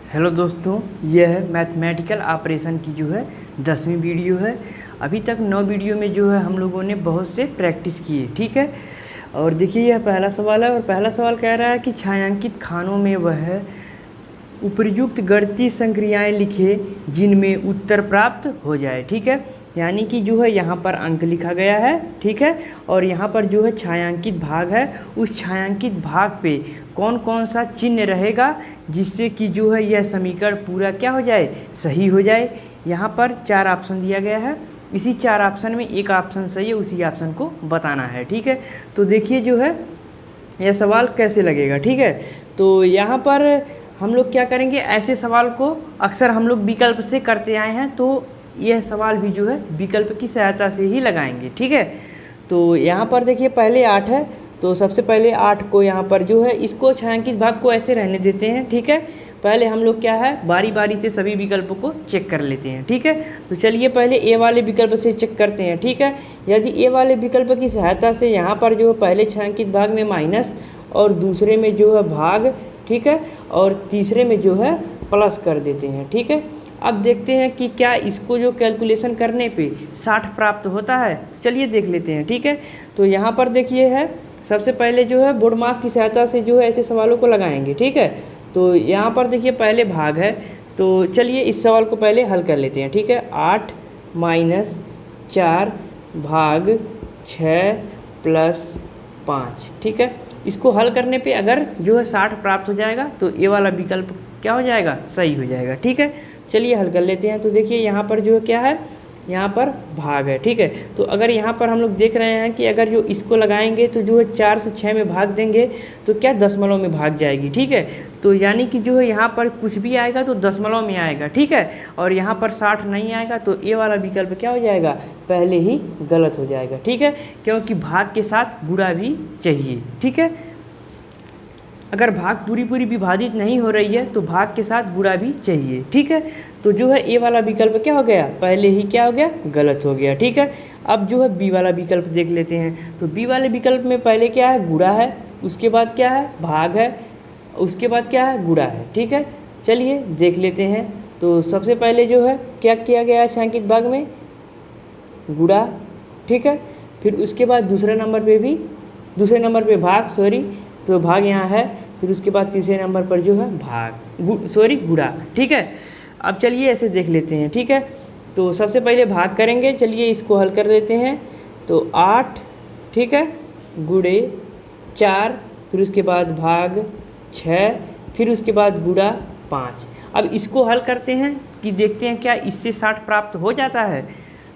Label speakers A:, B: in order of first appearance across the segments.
A: Hello दोस्तों, यह है मैथमेटिकल ऑपरेशन की जो है 10वीं वीडियो है। अभी तक 9 वीडियो में जो है हम लोगों ने बहुत से प्रैक्टिस किए, ठीक है। और देखिए यह पहला सवाल है और पहला सवाल कह रहा है कि छायांकित खानों में वह उपर्युक्त गणितीय संक्रियाएं लिखे जिनमें उत्तर प्राप्त हो जाए, ठीक है। यानी कि जो है यहाँ पर अंक लिखा गया है, ठीक है। और यहाँ पर जो है छायांकित भाग है, उस छायांकित भाग पे कौन कौन सा चिन्ह रहेगा जिससे कि जो है यह समीकरण पूरा क्या हो जाए, सही हो जाए। यहाँ पर 4 ऑप्शन दिया गया है, इसी 4 ऑप्शन में एक ऑप्शन सही है, उसी ऑप्शन को बताना है, ठीक है। तो देखिए जो है यह सवाल कैसे लगेगा, ठीक है। तो यहाँ पर हम लोग क्या करेंगे, ऐसे सवाल को अक्सर हम लोग विकल्प से करते आए हैं, तो यह सवाल भी जो है विकल्प की सहायता से ही लगाएंगे, ठीक है। तो यहाँ पर देखिए पहले 8 है, तो सबसे पहले 8 को यहाँ पर जो है इसको छायांकित भाग को ऐसे रहने देते हैं, ठीक है। पहले हम लोग क्या है बारी बारी से सभी विकल्पों को चेक कर लेते हैं, ठीक है। तो चलिए पहले ए वाले विकल्प से चेक करते हैं, ठीक है। यदि ए वाले विकल्प की सहायता से यहाँ पर जो पहले छायांकित भाग में माइनस और दूसरे में जो है भाग, ठीक है, और तीसरे में जो है प्लस कर देते हैं, ठीक है। अब देखते हैं कि क्या इसको जो कैलकुलेशन करने पे 60 प्राप्त होता है। चलिए देख लेते हैं, ठीक है। तो यहाँ पर देखिए है सबसे पहले जो है बोर्ड मास की सहायता से जो है ऐसे सवालों को लगाएंगे, ठीक है। तो यहाँ पर देखिए पहले भाग है, तो चलिए इस सवाल को पहले हल कर लेते हैं, ठीक है। 8 - 4 भाग 6 + 5, ठीक है। इसको हल करने पे अगर जो है 60 प्राप्त हो जाएगा तो ये वाला विकल्प क्या हो जाएगा, सही हो जाएगा, ठीक है। चलिए हल कर लेते हैं। तो देखिए यहाँ पर जो है क्या है, यहाँ पर भाग है, ठीक है। तो अगर यहाँ पर हम लोग देख रहे हैं कि अगर जो इसको लगाएंगे तो जो है 4 से 6 में भाग देंगे तो क्या दशमलव में भाग जाएगी, ठीक है। तो यानी कि जो है यहाँ पर कुछ भी आएगा तो दशमलव में आएगा, ठीक है। और यहाँ पर 60 नहीं आएगा तो ये वाला विकल्प क्या हो जाएगा, पहले ही गलत हो जाएगा, ठीक है। क्योंकि भाग के साथ गुणा भी चाहिए, ठीक है। अगर भाग पूरी विभाजित नहीं हो रही है तो भाग के साथ गुणा भी चाहिए, ठीक है। तो जो है ए वाला विकल्प क्या हो गया, पहले ही क्या हो गया, गलत हो गया, ठीक है। अब जो है बी वाला विकल्प देख लेते हैं। तो बी वाले विकल्प में पहले क्या है, गुणा है, उसके बाद क्या है, भाग है, उसके बाद क्या है, गुणा है, ठीक है। चलिए देख लेते हैं। तो सबसे पहले जो है क्या किया गया है छायांकित भाग में, गुणा, ठीक है। फिर उसके बाद दूसरे नंबर पे भाग, तो भाग यहाँ है। फिर उसके बाद तीसरे नंबर पर जो है गुणा, ठीक है। अब चलिए ऐसे देख लेते हैं, ठीक है। तो सबसे पहले भाग करेंगे, चलिए इसको हल कर लेते हैं। तो 8, ठीक है, गुणे 4, फिर उसके बाद भाग 6, फिर उसके बाद गुणा 5। अब इसको हल करते हैं कि देखते हैं क्या इससे 60 प्राप्त हो जाता है।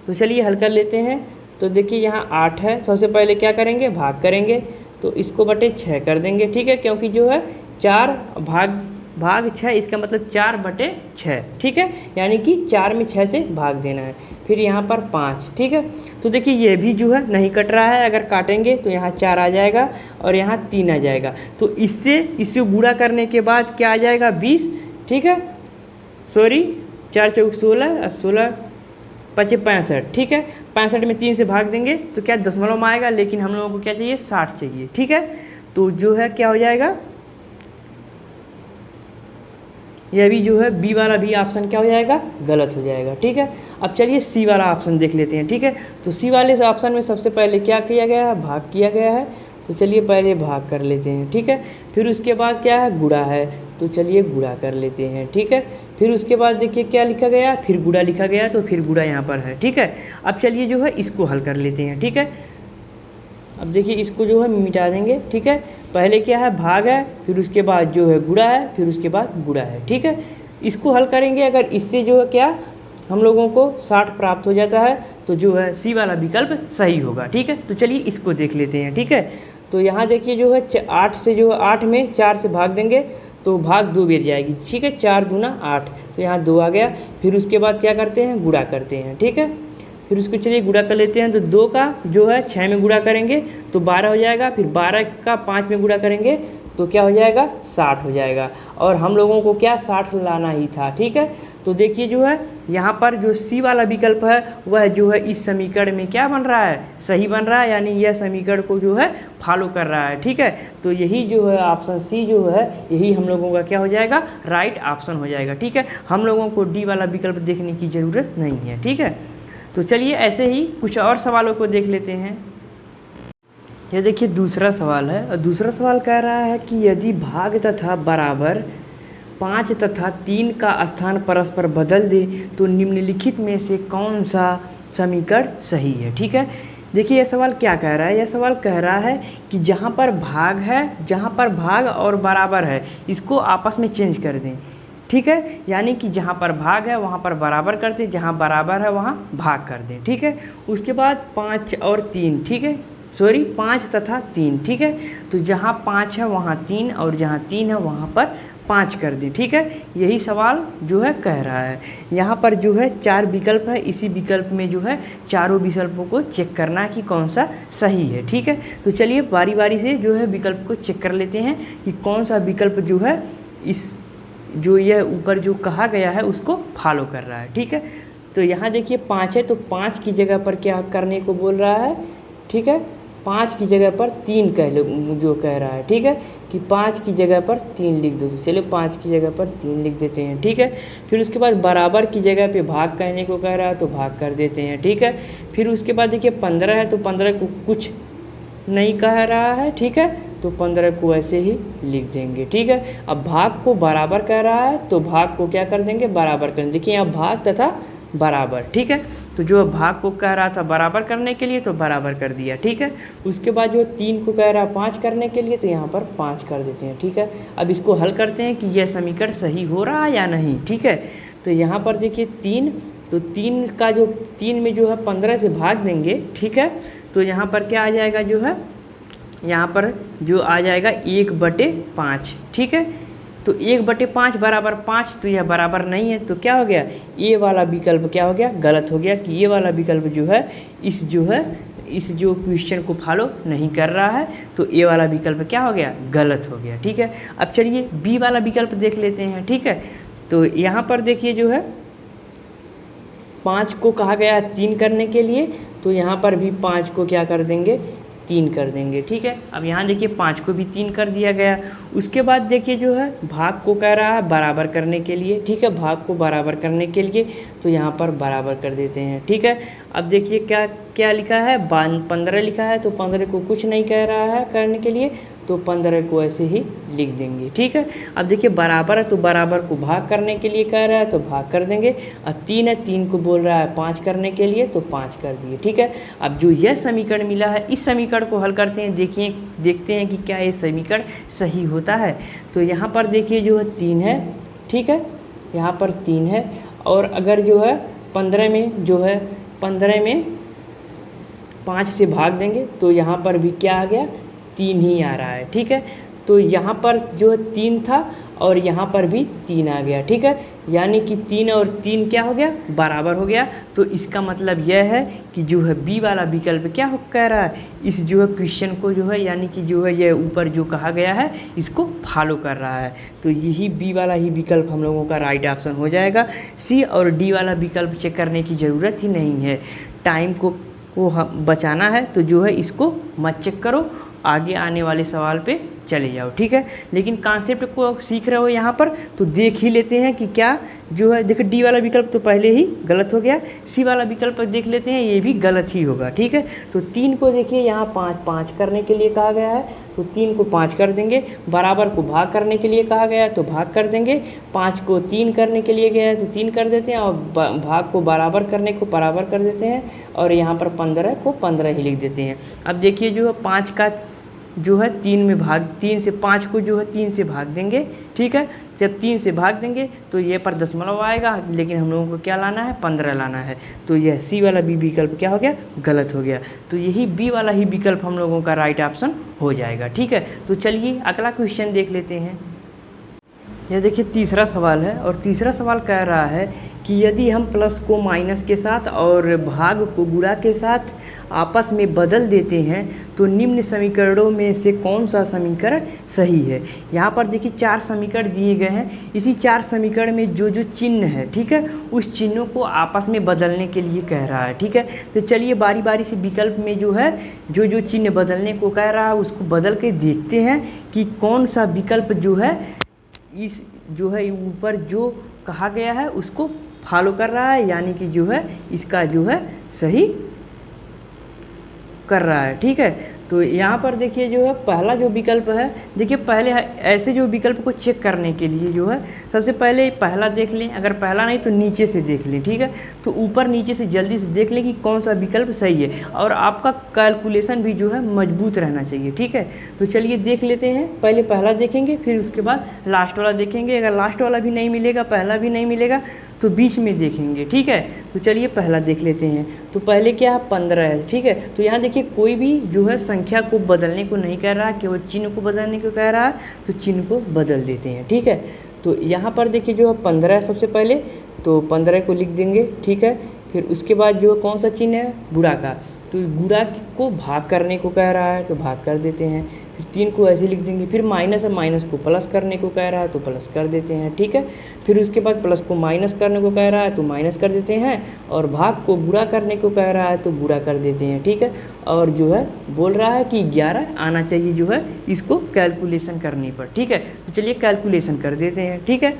A: तो चलिए हल कर लेते हैं। तो देखिए यहाँ 8 है, सबसे पहले क्या करेंगे, भाग करेंगे, तो इसको बटे 6 कर देंगे, ठीक है। क्योंकि जो है 4 भाग 6, इसका मतलब 4/6, ठीक है। यानी कि 4 में 6 से भाग देना है। फिर यहाँ पर 5, ठीक है। तो देखिए ये भी जो है नहीं कट रहा है, अगर काटेंगे तो यहाँ 4 आ जाएगा और यहाँ 3 आ जाएगा। तो इससे गुणा करने के बाद क्या आ जाएगा, 20, ठीक है। 4 × 4 = 16 और 16 × 5 = 65, ठीक है। 65 में 3 से भाग देंगे तो क्या दशमलव में आएगा, लेकिन हम लोगों को क्या चाहिए, 60 चाहिए, ठीक है। तो जो है क्या हो जाएगा, यह भी जो है बी वाला भी ऑप्शन क्या हो जाएगा, गलत हो जाएगा, ठीक है। अब चलिए सी वाला ऑप्शन देख लेते हैं, ठीक है। तो सी वाले ऑप्शन में सबसे पहले क्या किया गया है, भाग किया गया है। तो चलिए पहले भाग कर लेते हैं, ठीक है। फिर उसके बाद क्या है, गुणा है, तो चलिए गुणा कर लेते हैं, ठीक है। फिर उसके बाद देखिए क्या लिखा गया, फिर गुणा लिखा गया, तो फिर गुणा यहाँ पर है, ठीक है। अब चलिए जो है इसको हल कर लेते हैं, ठीक है। अब देखिए इसको जो है मिटा देंगे, ठीक है। पहले क्या है, भाग है, फिर उसके बाद जो है गुणा है, फिर उसके बाद गुणा है, ठीक है। इसको हल करेंगे, अगर इससे जो है क्या हम लोगों को 60 प्राप्त हो जाता है तो जो है सी वाला विकल्प सही होगा, ठीक है। तो चलिए इसको देख लेते हैं, ठीक है। तो यहाँ देखिए जो है 8 से जो है 8 में 4 से भाग देंगे तो भाग 2 बेर जाएगी, ठीक है। 4 × 2 = 8, तो यहाँ 2 आ गया। फिर उसके बाद क्या करते हैं, गुणा करते हैं, ठीक है। फिर उसको चलिए गुणा कर लेते हैं। तो 2 का जो है 6 में गुणा करेंगे तो 12 हो जाएगा। फिर 12 का 5 में गुणा करेंगे तो क्या हो जाएगा 60 हो जाएगा, और हम लोगों को क्या 60 लाना ही था। ठीक है, तो देखिए जो है यहाँ पर जो सी वाला विकल्प है वह जो है इस समीकरण में क्या बन रहा है, सही बन रहा है, यानी यह समीकरण को जो है फॉलो कर रहा है। ठीक है, तो यही जो है ऑप्शन सी जो है यही हम लोगों का क्या हो जाएगा, राइट ऑप्शन हो जाएगा। ठीक है, हम लोगों को डी वाला विकल्प देखने की ज़रूरत नहीं है। ठीक है, तो चलिए ऐसे ही कुछ और सवालों को देख लेते हैं। ये देखिए दूसरा सवाल है, और दूसरा सवाल कह रहा है कि यदि भाग तथा बराबर 5 तथा 3 का स्थान परस्पर बदल दे तो निम्नलिखित में से कौन सा समीकरण सही है। ठीक है, देखिए यह सवाल क्या कह रहा है, यह सवाल कह रहा है कि जहाँ पर भाग है, जहाँ पर भाग और बराबर है इसको आपस में चेंज कर दें। ठीक है, यानी कि जहाँ पर भाग है वहाँ पर बराबर कर दें, जहाँ बराबर है वहाँ भाग कर दें। ठीक है, उसके बाद 5 और 3, ठीक है, सॉरी 5 तथा 3। ठीक है, तो जहाँ 5 है वहाँ 3 और जहाँ 3 है वहाँ पर 5 कर दें। ठीक है, यही सवाल जो है कह रहा है। यहाँ पर जो है 4 विकल्प है, इसी विकल्प में जो है चारों विकल्पों को चेक करना कि कौन सा सही है। ठीक है, तो चलिए बारी बारी से जो है विकल्प को चेक कर लेते हैं कि कौन सा विकल्प जो है इस जो यह ऊपर जो कहा गया है उसको फॉलो कर रहा है। ठीक है, तो यहाँ देखिए 5 है, तो 5 की जगह पर क्या करने को बोल रहा है। ठीक है, 5 की जगह पर 3 कह लो जो कह रहा है। ठीक है, कि 5 की जगह पर 3 लिख दो, तो चलो 5 की जगह पर 3 लिख देते हैं। ठीक है, फिर उसके बाद बराबर की जगह पे भाग कहने को कह रहा है तो भाग कर देते हैं। ठीक है, फिर उसके बाद देखिए 15 है, तो 15 को कुछ नहीं कह रहा है। ठीक है, तो 15 को ऐसे ही लिख देंगे। ठीक है, अब भाग को बराबर कह रहा है तो भाग को क्या कर देंगे, बराबर कर देंगे। देखिए यहाँ भाग तथा बराबर। ठीक है, तो जो भाग को कह रहा था बराबर करने के लिए तो बराबर कर दिया। ठीक है, उसके बाद जो 3 को कह रहा है 5 करने के लिए तो यहाँ पर 5 कर देते हैं। ठीक है, अब इसको हल करते हैं कि यह समीकरण सही हो रहा है या नहीं। ठीक है, तो यहाँ पर देखिए 3, तो 3 का जो 3 में जो है 15 से भाग देंगे। ठीक है, तो यहाँ पर क्या आ जाएगा, जो है यहाँ पर जो आ जाएगा 1/5। ठीक है, तो 1/5 बराबर 5, तो यह बराबर नहीं है, तो क्या हो गया, ये वाला विकल्प क्या हो गया, गलत हो गया कि ये वाला विकल्प जो है इस जो क्वेश्चन को फॉलो नहीं कर रहा है, तो ये वाला विकल्प क्या हो गया, गलत हो गया। ठीक है, अब चलिए बी वाला विकल्प देख लेते हैं। ठीक है, तो यहाँ पर देखिए जो है 5 को कहा गया है 3 करने के लिए, तो यहाँ पर भी 5 को क्या कर देंगे, 3 कर देंगे। ठीक है, अब यहाँ देखिए 5 को भी 3 कर दिया गया। उसके बाद देखिए जो है भाग को कह रहा है बराबर करने के लिए। ठीक है, भाग को बराबर करने के लिए तो यहाँ पर बराबर कर देते हैं। ठीक है, अब देखिए क्या क्या लिखा है, 15 लिखा है, तो 15 को कुछ नहीं कह रहा है करने के लिए, तो 15 को ऐसे ही लिख देंगे। ठीक है, अब देखिए बराबर है, तो बराबर को भाग करने के लिए कह रहा है तो भाग कर देंगे। अब 3 है, 3 को बोल रहा है 5 करने के लिए, तो 5 कर दिए। ठीक है, अब जो यह समीकरण मिला है इस समीकरण को हल करते हैं, देखते हैं कि क्या ये समीकरण सही होता है। तो यहाँ पर देखिए जो है 3 है। ठीक है, यहाँ पर 3 है, और अगर जो है 15 में जो है 15 में 5 से भाग देंगे तो यहाँ पर भी क्या आ गया, 3 ही आ रहा है। ठीक है, तो यहाँ पर जो है 3 था और यहाँ पर भी 3 आ गया। ठीक है, यानी कि 3 और 3 क्या हो गया, बराबर हो गया। तो इसका मतलब यह है कि जो है बी वाला विकल्प क्या कह रहा है, इस जो है क्वेश्चन को जो है यानी कि जो है ये ऊपर जो कहा गया है इसको फॉलो कर रहा है। तो यही बी वाला ही विकल्प हम लोगों का राइट ऑप्शन हो जाएगा। सी और डी वाला विकल्प चेक करने की ज़रूरत ही नहीं है। टाइम को बचाना है तो जो है इसको मत चेक करो, आगे आने वाले सवाल पे चले जाओ। ठीक है, लेकिन कॉन्सेप्ट को सीख रहे हो यहाँ पर तो देख ही लेते हैं कि क्या जो है। देखो डी वाला विकल्प तो पहले ही गलत हो गया, सी वाला विकल्प देख लेते हैं, ये भी गलत ही होगा। ठीक है, तो 3 को देखिए यहाँ 5 करने के लिए कहा गया है, तो 3 को 5 कर देंगे। बराबर को भाग करने के लिए कहा गया है तो भाग कर देंगे। 5 को 3 करने के लिए गया है तो 3 कर देते हैं, और भाग को बराबर करने को बराबर कर देते हैं, और यहाँ पर 15 को 15 ही लिख देते हैं। अब देखिए जो है 5 का जो है 3 से 5 को जो है 3 से भाग देंगे। ठीक है, जब 3 से भाग देंगे तो ये पर दशमलव आएगा, लेकिन हम लोगों को क्या लाना है, 15 लाना है। तो यह सी वाला बी विकल्प क्या हो गया, गलत हो गया। तो यही बी वाला ही विकल्प हम लोगों का राइट ऑप्शन हो जाएगा। ठीक है, तो चलिए अगला क्वेश्चन देख लेते हैं। यह देखिए तीसरा सवाल है, और तीसरा सवाल कह रहा है कि कि यदि हम प्लस को माइनस के साथ और भाग को गुणा के साथ आपस में बदल देते हैं तो निम्न समीकरणों में से कौन सा समीकरण सही है। यहाँ पर देखिए 4 समीकरण दिए गए हैं, इसी 4 समीकरण में जो जो चिन्ह है, ठीक है, उस चिन्हों को आपस में बदलने के लिए कह रहा है, ठीक है। तो चलिए बारी बारी से विकल्प में जो है जो जो चिन्ह बदलने को कह रहा है उसको बदल के देखते हैं कि कौन सा विकल्प जो है इस जो है ऊपर जो कहा गया है उसको फॉलो कर रहा है, यानी कि जो है इसका जो है सही कर रहा है, ठीक है। तो यहाँ पर देखिए जो है पहला जो विकल्प है, देखिए पहले ऐसे जो विकल्प को चेक करने के लिए जो है सबसे पहले पहला देख लें, अगर पहला नहीं तो नीचे से देख लें, ठीक है। तो ऊपर नीचे से जल्दी से देख लें कि कौन सा विकल्प सही है, और आपका कैलकुलेशन भी जो है मजबूत रहना चाहिए, ठीक है। तो चलिए देख लेते हैं, पहले पहला देखेंगे फिर उसके बाद लास्ट वाला देखेंगे। अगर लास्ट वाला भी नहीं मिलेगा, पहला भी नहीं मिलेगा तो बीच में देखेंगे, ठीक है। तो चलिए पहला देख लेते हैं। तो पहले क्या है 15 है, ठीक है। तो यहाँ देखिए कोई भी जो है संख्या को बदलने को नहीं कह रहा है, केवल चिन्ह को बदलने को कह रहा है, तो चिन्ह को बदल देते हैं, ठीक है। तो यहाँ पर देखिए जो है 15 है सबसे पहले, तो 15 को लिख देंगे, ठीक है। फिर उसके बाद जो कौन सा चिन्ह है गुणा का, तो गुणा को भाग करने को कह रहा है तो भाग कर देते हैं। फिर 3 को ऐसे लिख देंगे, फिर माइनस है, माइनस को प्लस करने को कह रहा है तो प्लस कर देते हैं, ठीक है। फिर उसके बाद प्लस को माइनस करने को कह रहा है तो माइनस कर देते हैं, और भाग को गुणा करने को कह रहा है तो गुणा कर देते हैं, ठीक है। और जो है बोल रहा है कि 11 आना चाहिए जो है इसको कैलकुलेशन करने पर, ठीक है। तो चलिए कैलकुलेशन कर देते हैं, ठीक है।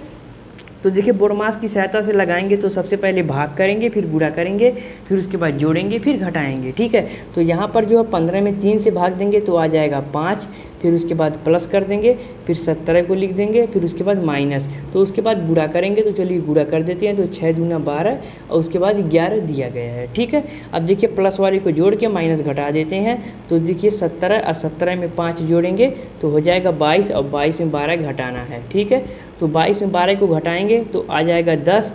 A: तो देखिए बोडमास की सहायता से लगाएंगे तो सबसे पहले भाग करेंगे, फिर गुणा करेंगे, फिर उसके बाद जोड़ेंगे, फिर घटाएंगे, ठीक है। तो यहाँ पर जो है 15 में 3 से भाग देंगे तो आ जाएगा 5, फिर उसके बाद प्लस कर देंगे, फिर 17 को लिख देंगे, फिर उसके बाद माइनस, तो उसके बाद गुणा करेंगे। तो चलिए गुणा कर देते हैं, तो 6 दूना 12 और उसके बाद 11 दिया गया है, ठीक है। अब देखिए प्लस वाले को जोड़ के माइनस घटा देते हैं, तो देखिए 17 और 17 में 5 जोड़ेंगे तो हो जाएगा 22, और 22 में 12 घटाना है, ठीक है। तो 22 में 12 को घटाएंगे तो आ जाएगा 10,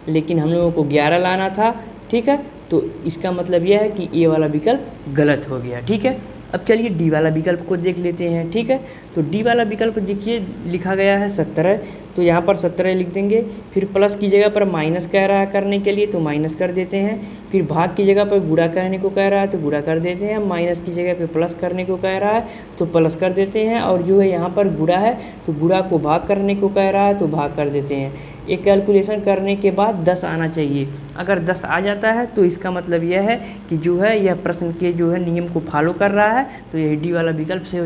A: लेकिन हम लोगों को 11 लाना था, ठीक है। तो इसका मतलब यह है कि ये वाला विकल्प गलत हो गया, ठीक है। अब चलिए डी वाला विकल्प को देख लेते हैं, ठीक है। तो डी वाला विकल्प देखिए लिखा गया है 17, तो यहाँ पर 17 लिख देंगे, फिर प्लस की जगह पर माइनस कह रहा है करने के लिए तो माइनस कर देते हैं, फिर भाग की जगह पर गुणा करने को कह रहा है तो गुणा कर देते हैं, माइनस की जगह पर प्लस करने को कह रहा है तो प्लस कर देते हैं, और जो है यहाँ पर गुणा है तो गुणा को भाग करने को कह रहा है तो भाग कर देते हैं। एक कैलकुलेशन करने के बाद 10 आना चाहिए, अगर 10 आ जाता है तो इसका मतलब यह है कि जो है यह प्रश्न के जो है नियम को फॉलो कर रहा है, तो यह डी वाला विकल्प से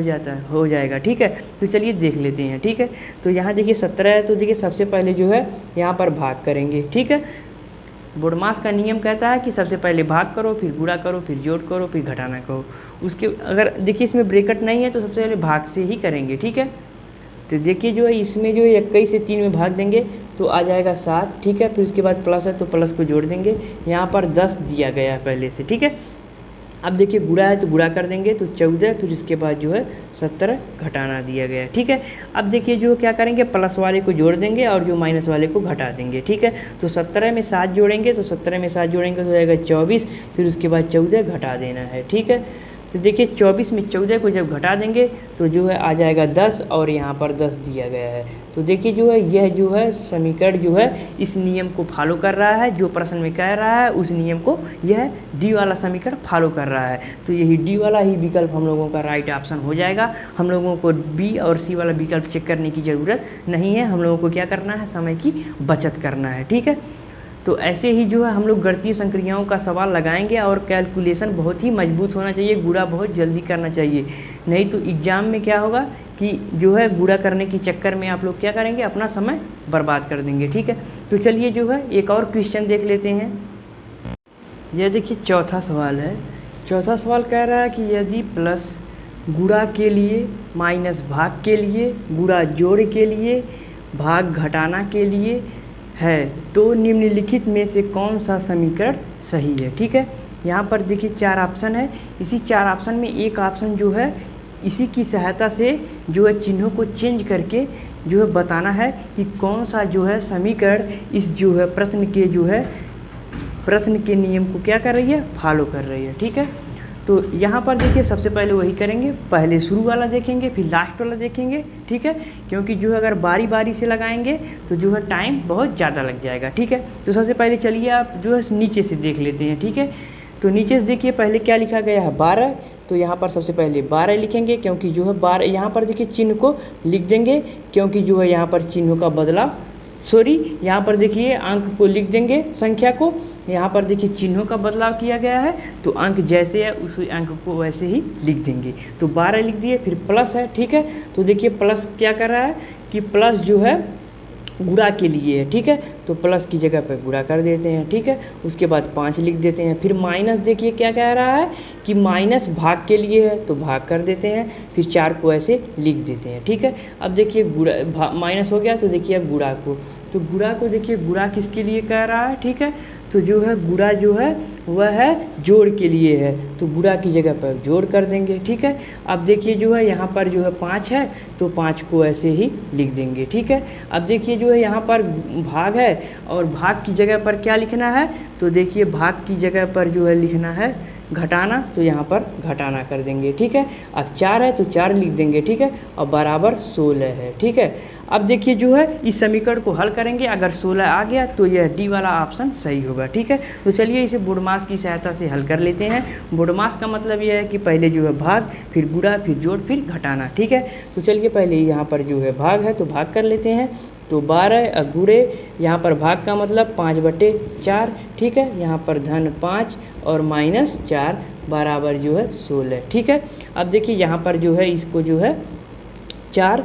A: हो जाएगा, ठीक है। तो चलिए देख लेते हैं, ठीक है। तो यहाँ देखिए 17 है, तो देखिए सबसे पहले जो है यहाँ पर भाग करेंगे, ठीक है। बोडमास का नियम कहता है कि सबसे पहले भाग करो, फिर गुणा करो, फिर जोड़ करो, फिर घटाना करो। उसके अगर देखिए इसमें ब्रैकेट नहीं है तो सबसे पहले भाग से ही करेंगे, ठीक है। तो देखिए जो है इसमें जो है 21 से 3 में भाग देंगे तो आ जाएगा 7, ठीक है। फिर उसके बाद प्लस है तो प्लस को जोड़ देंगे, यहाँ पर 10 दिया गया है पहले से, ठीक है। अब देखिए गुणा है तो गुणा कर देंगे तो 14, फिर इसके बाद जो है 17 घटाना दिया गया है, ठीक है। अब देखिए जो क्या करेंगे प्लस वाले को जोड़ देंगे और जो माइनस वाले को घटा देंगे, ठीक है। तो 17 में 7 जोड़ेंगे, तो 17 में 7 जोड़ेंगे तो हो जाएगा 24, फिर उसके बाद 14 घटा देना है, ठीक है। तो देखिए 24 में 14 को जब घटा देंगे तो जो है आ जाएगा 10, और यहाँ पर 10 दिया गया है। तो देखिए जो है यह जो है समीकरण जो है इस नियम को फॉलो कर रहा है, जो प्रश्न में कह रहा है उस नियम को यह डी वाला समीकरण फॉलो कर रहा है। तो यही डी वाला ही विकल्प हम लोगों का राइट ऑप्शन हो जाएगा। हम लोगों को बी और सी वाला विकल्प चेक करने की ज़रूरत नहीं है, हम लोगों को क्या करना है, समय की बचत करना है, ठीक है। तो ऐसे ही जो है हम लोग गणितीय संक्रियाओं का सवाल लगाएंगे, और कैलकुलेशन बहुत ही मजबूत होना चाहिए, गुणा बहुत जल्दी करना चाहिए, नहीं तो एग्ज़ाम में क्या होगा कि जो है गुणा करने के चक्कर में आप लोग क्या करेंगे, अपना समय बर्बाद कर देंगे, ठीक है। तो चलिए जो है एक और क्वेश्चन देख लेते हैं। यह देखिए चौथा सवाल है। चौथा सवाल कह रहा है कि यदि प्लस गुणा के लिए, माइनस भाग के लिए, गुणा जोड़ के लिए, भाग घटाना के लिए है तो निम्नलिखित में से कौन सा समीकरण सही है, ठीक है। यहाँ पर देखिए 4 ऑप्शन है, इसी 4 ऑप्शन में एक ऑप्शन जो है इसी की सहायता से जो है चिन्हों को चेंज करके जो है बताना है कि कौन सा जो है समीकरण इस जो है प्रश्न के जो है प्रश्न के नियम को क्या कर रही है, फॉलो कर रही है, ठीक है। तो यहाँ पर देखिए सबसे पहले वही करेंगे, पहले शुरू वाला देखेंगे फिर लास्ट वाला देखेंगे, ठीक है, क्योंकि जो है अगर बारी बारी से लगाएंगे तो जो है टाइम बहुत ज़्यादा लग जाएगा, ठीक है। तो सबसे पहले चलिए आप जो है नीचे से देख लेते हैं, ठीक है। तो नीचे से देखिए पहले क्या लिखा गया है 12, तो यहाँ पर सबसे पहले 12 लिखेंगे, क्योंकि जो है 12 यहाँ पर देखिए चिन्ह को लिख देंगे, क्योंकि जो है यहाँ पर चिन्हों का बदलाव, सॉरी यहाँ पर देखिए अंक को लिख देंगे, संख्या को, यहाँ पर देखिए चिन्हों का बदलाव किया गया है, तो अंक जैसे है उस अंक को वैसे ही लिख देंगे। तो 12 लिख दिए, फिर प्लस है, ठीक है। तो देखिए प्लस क्या कर रहा है कि प्लस जो है गुणा के लिए है, ठीक है, तो प्लस की जगह पर गुणा कर देते हैं, ठीक है। उसके बाद 5 लिख देते हैं। फिर माइनस देखिए क्या कह रहा है कि माइनस भाग के लिए है, तो भाग कर देते हैं, फिर 4 को ऐसे लिख देते हैं, ठीक है। अब देखिए गुणा माइनस हो गया, तो देखिए अब गुणा को, तो गुणा को देखिए गुणा किसके लिए कह रहा है, ठीक है, तो जो है गुणा जो है वह है जोड़ के लिए है, तो गुणा की जगह पर जोड़ कर देंगे, ठीक है। अब देखिए जो है यहाँ पर जो है 5 है, तो 5 को ऐसे ही लिख देंगे, ठीक है। अब देखिए जो है यहाँ पर भाग है, और भाग की जगह पर क्या लिखना है, तो देखिए भाग की जगह पर जो है लिखना है घटाना, तो यहाँ पर घटाना कर देंगे, ठीक है। अब 4 है तो 4 लिख देंगे, ठीक है, और बराबर 16 है, ठीक है। अब देखिए जो है इस समीकरण को हल करेंगे, अगर 16 आ गया तो यह डी वाला ऑप्शन सही होगा, ठीक है। तो चलिए इसे बोडमास की सहायता से हल कर लेते हैं। बोडमास का मतलब यह है कि पहले जो है भाग, फिर गुणा, फिर जोड़, फिर घटाना, ठीक है। तो चलिए पहले यहाँ पर जो है भाग है तो भाग कर लेते हैं, तो 12 गुणे, यहाँ पर भाग का मतलब 5/4, ठीक है, यहाँ पर धन 5 और माइनस 4 बराबर जो है 16, ठीक है। अब देखिए यहाँ पर जो है इसको जो है 4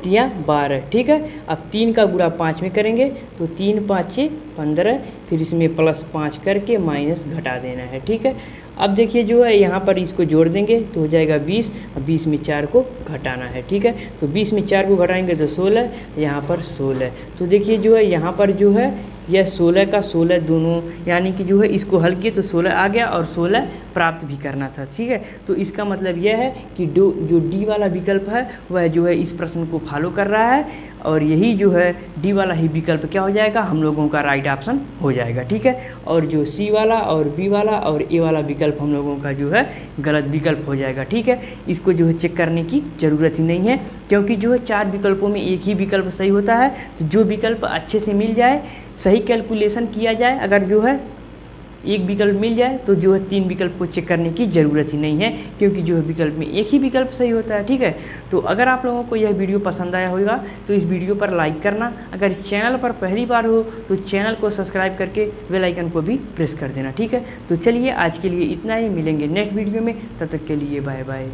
A: तिया 12, ठीक है। अब 3 का गुणा 5 में करेंगे, तो 3 5 6 15, फिर इसमें प्लस 5 करके माइनस घटा देना है, ठीक है। अब देखिए जो है यहाँ पर इसको जोड़ देंगे तो हो जाएगा 20, अब 20 में 4 को घटाना है, ठीक है। तो 20 में 4 को घटाएंगे तो 16, यहाँ पर 16। तो देखिए जो है यहाँ पर जो है यह 16 का 16 दोनों, यानी कि जो है इसको हल किए तो 16 आ गया और 16 प्राप्त भी करना था, ठीक है। तो इसका मतलब यह है कि जो डी वाला विकल्प है वह जो है इस प्रश्न को फॉलो कर रहा है, और यही जो है डी वाला ही विकल्प क्या हो जाएगा, हम लोगों का राइट ऑप्शन हो जाएगा, ठीक है। और जो सी वाला और बी वाला और ए वाला विकल्प हम लोगों का जो है गलत विकल्प हो जाएगा, ठीक है। इसको जो है चेक करने की ज़रूरत ही नहीं है, क्योंकि जो है 4 विकल्पों में एक ही विकल्प सही होता है। तो जो विकल्प अच्छे से मिल जाए, सही कैलकुलेशन किया जाए, अगर जो है एक विकल्प मिल जाए तो जो है 3 विकल्प को चेक करने की ज़रूरत ही नहीं है, क्योंकि जो है विकल्प में एक ही विकल्प सही होता है, ठीक है। तो अगर आप लोगों को यह वीडियो पसंद आया होगा तो इस वीडियो पर लाइक करना, अगर इस चैनल पर पहली बार हो तो चैनल को सब्सक्राइब करके बेल आइकन को भी प्रेस कर देना, ठीक है। तो चलिए आज के लिए इतना ही, मिलेंगे नेक्स्ट वीडियो में, तब तक के लिए बाय बाय।